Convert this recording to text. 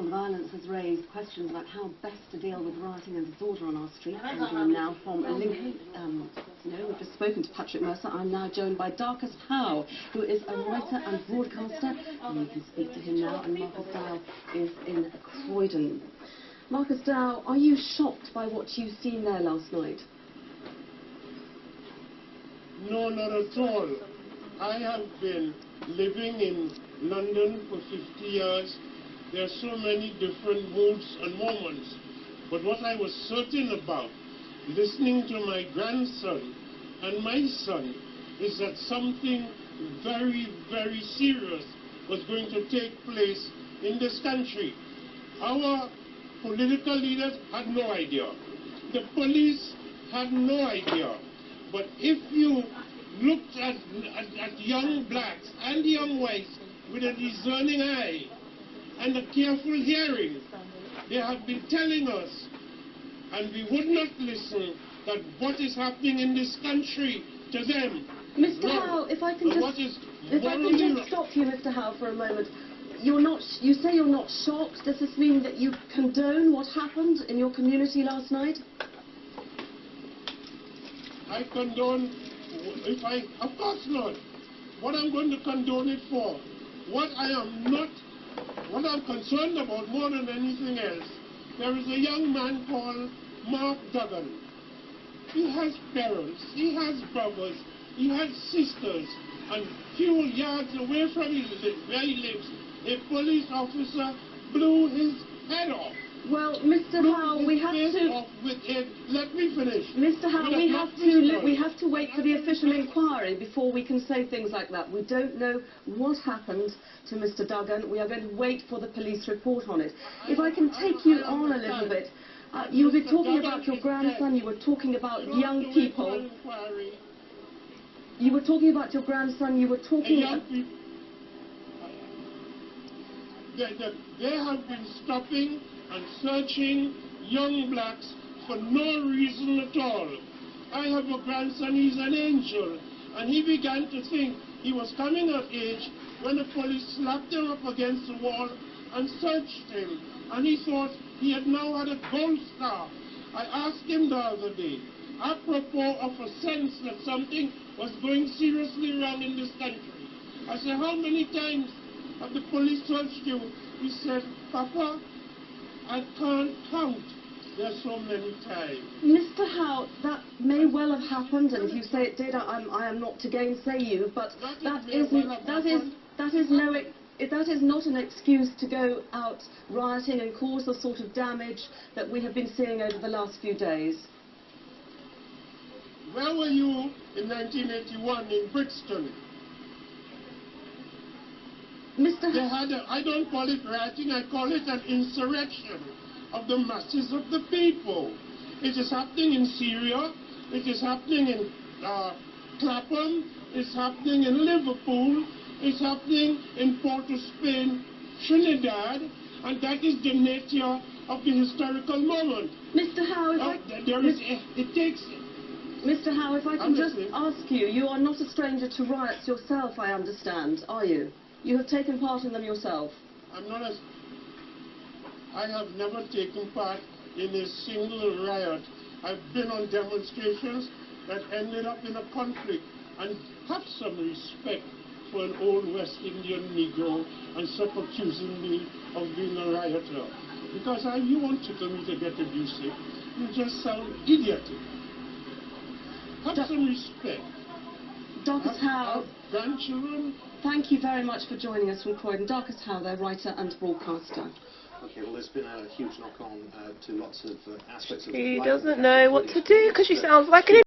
on violence has raised questions about how best to deal with rioting and disorder on our streets. I'm now from Lincoln. We've just spoken to Patrick Mercer. I'm now joined by Darcus Howe, who is a writer and broadcaster. And you can speak to him now. And Marcus Dow is in Croydon. Marcus Dow, are you shocked by what you've seen there last night? No, not at all. I have been living in London for 50 years. There are so many different moods and moments. But what I was certain about, listening to my grandson and my son, is that something very, very serious was going to take place in this country. Our political leaders had no idea. The police had no idea. But if you looked at young blacks and young whites with a discerning eye and a careful hearing, they have been telling us, and we would not listen, that what is happening in this country to them. Mr. Howe, if I can just stop you, Mr. Howe, for a moment. You say you're not shocked. Does this mean that you condone what happened in your community last night? I condone, of course not. What I'm going to condone it for? What I'm concerned about more than anything else, there is a young man called Mark Duggan. He has parents, he has brothers, he has sisters, and few yards away from where he lives, a police officer blew his head off. Well, Mr. Howe, we have to... Let me finish. Mr. Howe, we have to wait for the official inquiry before we can say things like that. We don't know what happened to Mr. Duggan. We are going to wait for the police report on it. If I can take you on a little bit, you were talking about your grandson, you were talking about young people. You were talking about your grandson, you were talking... They have been stopping and searching young blacks for no reason at all. I have a grandson, he's an angel, and he began to think he was coming of age when the police slapped him up against the wall and searched him, and he thought he had now had a gold star. I asked him the other day, apropos of a sense that something was going seriously wrong in this country. I said, how many times have the police searched you? He said, Papa, I can't count. There's so many times. Mr. Howe, that may well have happened, and if you say it did, I am not to gainsay you, but that is not an excuse to go out rioting and cause the sort of damage that we have been seeing over the last few days. Where were you in 1981 in Brixton? Mr. They had I don't call it rioting, I call it an insurrection of the masses of the people. It is happening in Syria, it is happening in Clapham, it's happening in Liverpool, it's happening in Port of Spain, Trinidad, and that is the nature of the historical moment. Mr. Howe, Mr. Howe, if I can just ask you, you are not a stranger to riots yourself, I understand, are you? You have taken part in them yourself. I have never taken part in a single riot. I've been on demonstrations that ended up in a conflict, and have some respect for an old West Indian Negro and stop accusing me of being a rioter. Because you won't tickle me to get abusive. You just sound idiotic. Have some respect. Darcus Howe, grandchildren. Thank you very much for joining us from Croydon. Darcus Howe, their writer and broadcaster. Okay, well, there's been a huge knock-on to lots of aspects of... She doesn't know what to do because she sounds like an